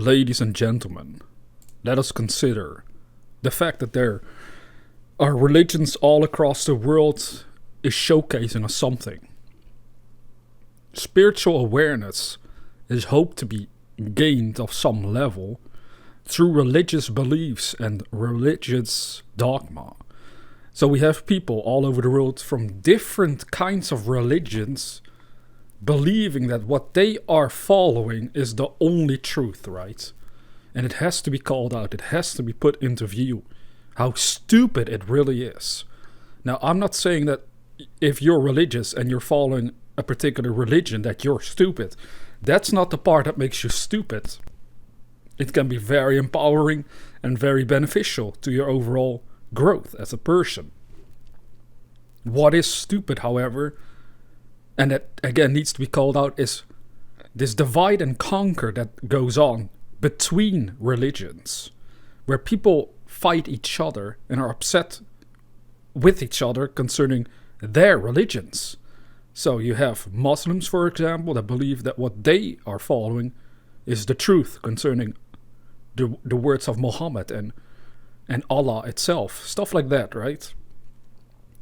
ladies and gentlemen, let us consider the fact that there are religions all across the world is showcasing us something. Spiritual awareness is hoped to be gained of some level through religious beliefs and religious dogma. So we have people all over the world from different kinds of religions believing that what they are following is the only truth, right? And it has to be called out, it has to be put into view how stupid it really is. Now, I'm not saying that if you're religious and you're following a particular religion that you're stupid. That's not the part that makes you stupid. It can be very empowering and very beneficial to your overall growth as a person. What is stupid, however, and that again needs to be called out, is this divide and conquer that goes on between religions, where people fight each other and are upset with each other concerning their religions. So you have Muslims, for example, that believe that what they are following is the truth concerning the words of Muhammad and Allah itself, stuff like that, right?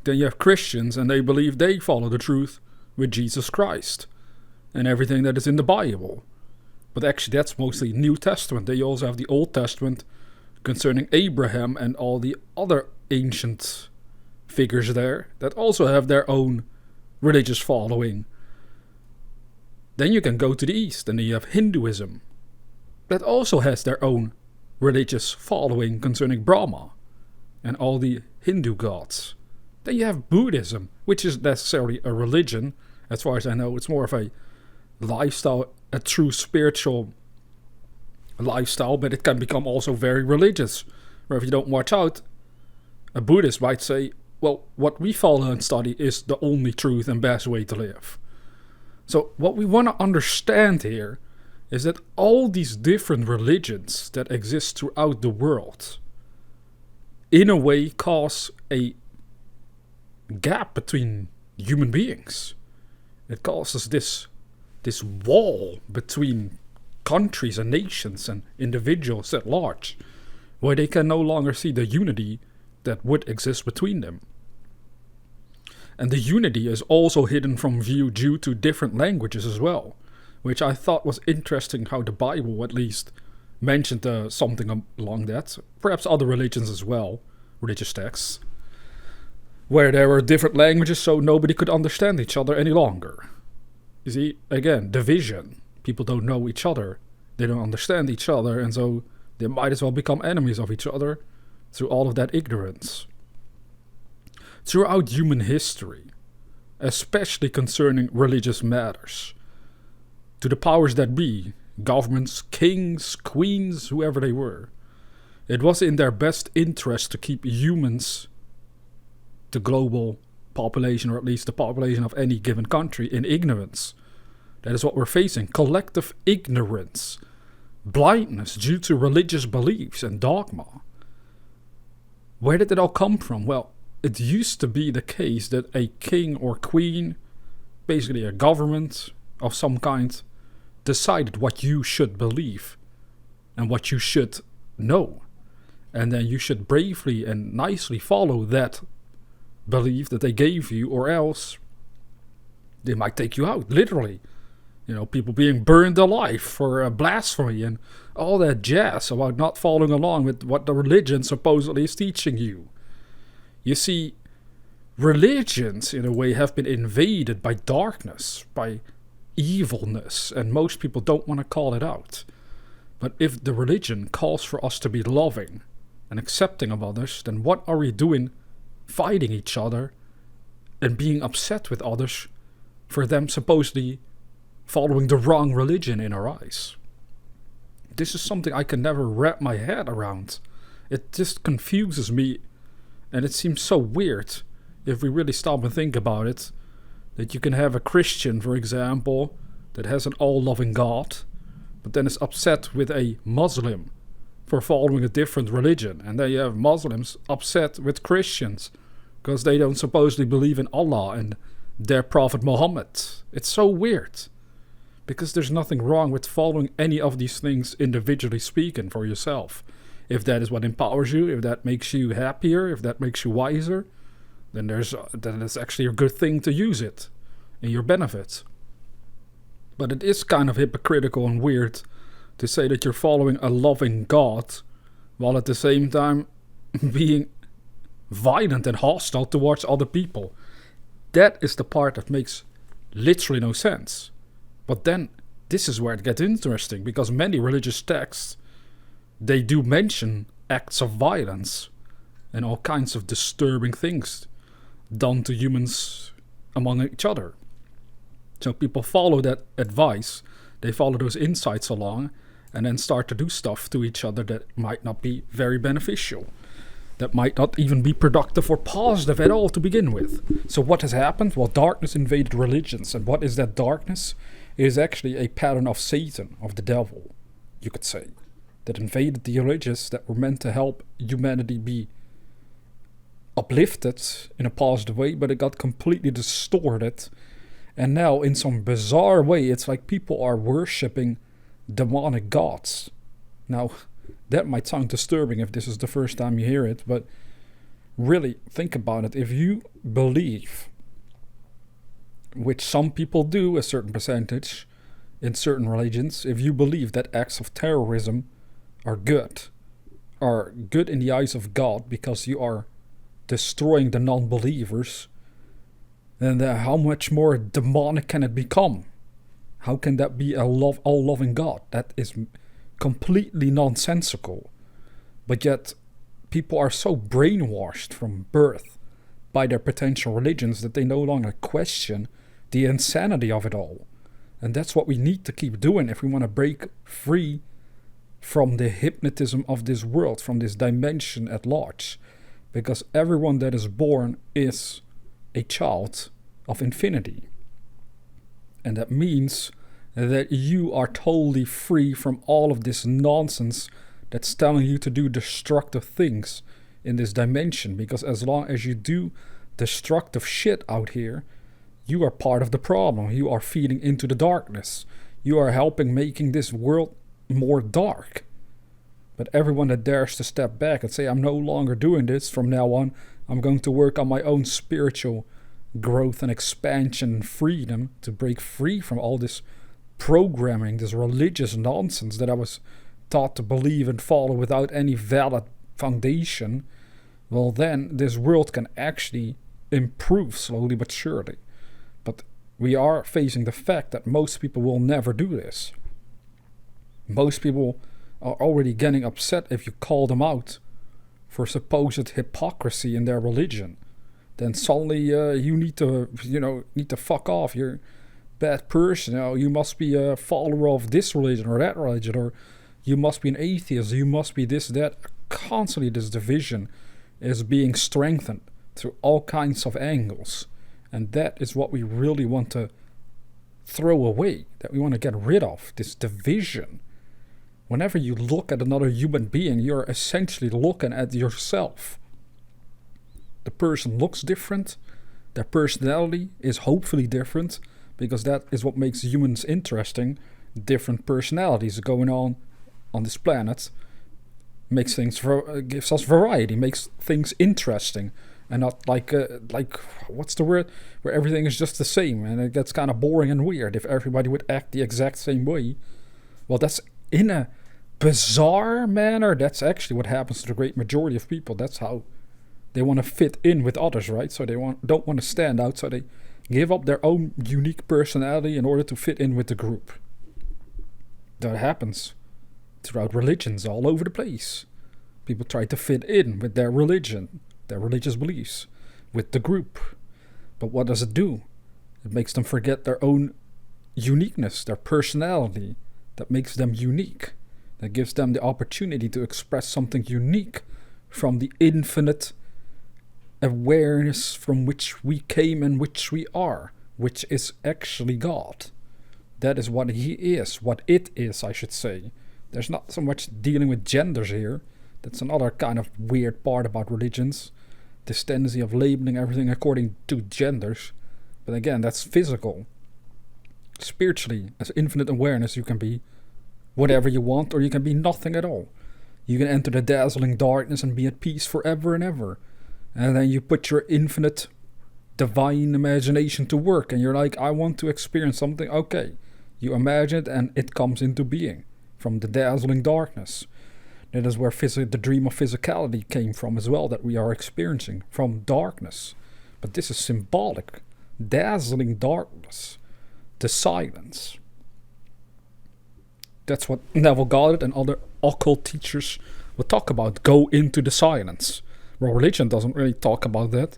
Then you have Christians, and they believe they follow the truth with Jesus Christ and everything that is in the Bible. But actually that's mostly New Testament. They also have the Old Testament concerning Abraham and all the other ancient figures there that also have their own religious following. Then you can go to the East, and then you have Hinduism that also has their own religious following concerning Brahma and all the Hindu gods. Then you have Buddhism, which isn't necessarily a religion. As far as I know, it's more of a lifestyle, a true spiritual lifestyle, but it can become also very religious, where if you don't watch out, a Buddhist might say, well, what we follow and study is the only truth and best way to live. So what we want to understand here is that all these different religions that exist throughout the world, in a way, cause a gap between human beings. It causes this wall between countries and nations and individuals at large, where they can no longer see the unity that would exist between them. And the unity is also hidden from view due to different languages as well, which I thought was interesting how the Bible at least mentioned something along that. Perhaps other religions as well, religious texts, where there were different languages so nobody could understand each other any longer. You see, again, division. People don't know each other, they don't understand each other, and so they might as well become enemies of each other through all of that ignorance. Throughout human history, especially concerning religious matters, to the powers that be, governments, kings, queens, whoever they were, it was in their best interest to keep humans, the global population, or at least the population of any given country, in ignorance. That is what we're facing, collective ignorance, blindness due to religious beliefs and dogma. Where did it all come from? Well, it used to be the case that a king or queen, basically a government of some kind, decided what you should believe and what you should know. And then you should bravely and nicely follow that belief that they gave you, or else they might take you out, literally. You know, people being burned alive for blasphemy and all that jazz about not following along with what the religion supposedly is teaching you. You see, religions, in a way, have been invaded by darkness, by evilness, and most people don't want to call it out. But if the religion calls for us to be loving and accepting of others, then what are we doing fighting each other and being upset with others for them supposedly following the wrong religion in our eyes? This is something I can never wrap my head around. It just confuses me, and it seems so weird if we really stop and think about it, that you can have a Christian, for example, that has an all-loving God, but then is upset with a Muslim for following a different religion. And then you have Muslims upset with Christians because they don't supposedly believe in Allah and their Prophet Muhammad. It's so weird. Because there's nothing wrong with following any of these things individually speaking for yourself. If that is what empowers you, if that makes you happier, if that makes you wiser, then it's actually a good thing to use it in your benefit. But it is kind of hypocritical and weird to say that you're following a loving God while at the same time being violent and hostile towards other people. That is the part that makes literally no sense. But then this is where it gets interesting, because many religious texts, they do mention acts of violence and all kinds of disturbing things done to humans among each other. So people follow that advice, they follow those insights along, and then start to do stuff to each other that might not be very beneficial, that might not even be productive or positive at all to begin with. So what has happened? Well, darkness invaded religions. And what is that darkness? It is actually a pattern of Satan, of the devil, you could say, that invaded the religions that were meant to help humanity be uplifted in a positive way, but it got completely distorted. And now, in some bizarre way, it's like people are worshipping demonic gods. Now, that might sound disturbing if this is the first time you hear it, but really think about it. If you believe, which some people do, a certain percentage in certain religions, if you believe that acts of terrorism are good in the eyes of God because you are destroying the non-believers, then how much more demonic can it become? How can that be a all-loving God? That is completely nonsensical. But yet, people are so brainwashed from birth by their potential religions that they no longer question the insanity of it all. And that's what we need to keep doing if we want to break free from the hypnotism of this world, from this dimension at large. Because everyone that is born is a child of infinity. And that means that you are totally free from all of this nonsense that's telling you to do destructive things in this dimension. Because as long as you do destructive shit out here, you are part of the problem. You are feeding into the darkness. You are helping making this world more dark. But everyone that dares to step back and say, I'm no longer doing this from now on, I'm going to work on my own spiritual growth and expansion and freedom to break free from all this programming, this religious nonsense that I was taught to believe and follow without any valid foundation, well then this world can actually improve slowly but surely. But we are facing the fact that most people will never do this. Most people are already getting upset if you call them out for supposed hypocrisy in their religion. Then suddenly you need to fuck off. You're a bad person. You must be a follower of this religion or that religion, or you must be an atheist. You must be this, that. Constantly, this division is being strengthened through all kinds of angles, and that is what we really want to throw away. That we want to get rid of, this division. Whenever you look at another human being, you're essentially looking at yourself. The person looks different. Their personality is hopefully different, because that is what makes humans interesting. Different personalities going on this planet makes things gives us variety, makes things interesting, and not like what's the word, where everything is just the same and it gets kind of boring and weird if everybody would act the exact same way. Well, that's in a bizarre manner. That's actually what happens to the great majority of people. That's how they want to fit in with others, right? So they don't want to stand out, so they give up their own unique personality in order to fit in with the group. That happens throughout religions all over the place. People try to fit in with their religion, their religious beliefs, with the group. But what does it do? It makes them forget their own uniqueness, their personality, that makes them unique, that gives them the opportunity to express something unique from the infinite awareness from which we came and which we are, which is actually God. That is what He is, what it is, I should say. There's not so much dealing with genders here. That's another kind of weird part about religions, this tendency of labeling everything according to genders. But again, that's physical. Spiritually, as infinite awareness, you can be whatever you want, or you can be nothing at all. You can enter the dazzling darkness and be at peace forever and ever. And then you put your infinite divine imagination to work, and you're like, I want to experience something. Okay, you imagine it, and it comes into being from the dazzling darkness. That is where the dream of physicality came from as well, that we are experiencing from darkness. But this is symbolic. Dazzling darkness. The silence. That's what Neville Goddard and other occult teachers would talk about. Go into the silence. Well, religion doesn't really talk about that.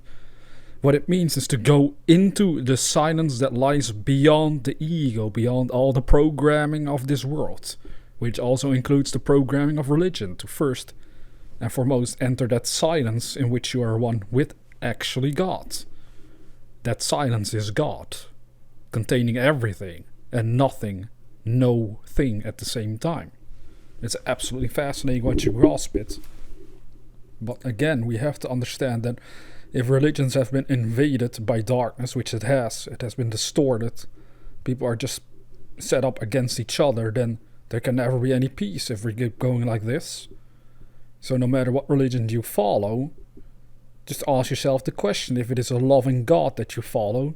What it means is to go into the silence that lies beyond the ego, beyond all the programming of this world, which also includes the programming of religion, to first and foremost enter that silence in which you are one with actually God. That silence is God, containing everything and nothing, no thing at the same time. It's absolutely fascinating once you grasp it. But again, we have to understand that if religions have been invaded by darkness, which it has been distorted, people are just set up against each other, then there can never be any peace if we keep going like this. So no matter what religion you follow, just ask yourself the question, if it is a loving God that you follow,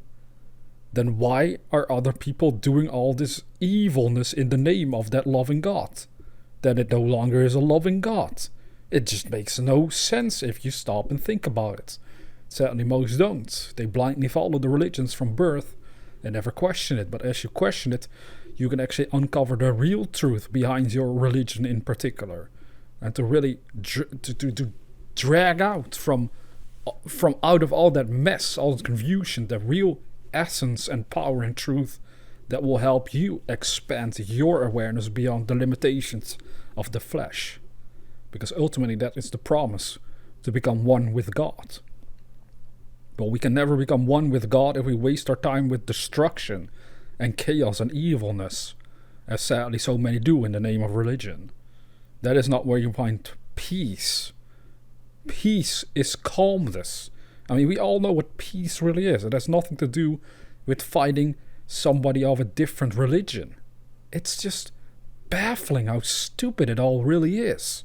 then why are other people doing all this evilness in the name of that loving God? Then it no longer is a loving God. It just makes no sense if you stop and think about it. Sadly, most don't. They blindly follow the religions from birth and never question it. But as you question it, you can actually uncover the real truth behind your religion in particular. And to really to drag out from out of all that mess, all the confusion, the real essence and power and truth that will help you expand your awareness beyond the limitations of the flesh. Because ultimately that is the promise, to become one with God. But we can never become one with God if we waste our time with destruction and chaos and evilness, as sadly so many do in the name of religion. That is not where you find peace. Peace is calmness. I mean, we all know what peace really is. It has nothing to do with fighting somebody of a different religion. It's just baffling how stupid it all really is.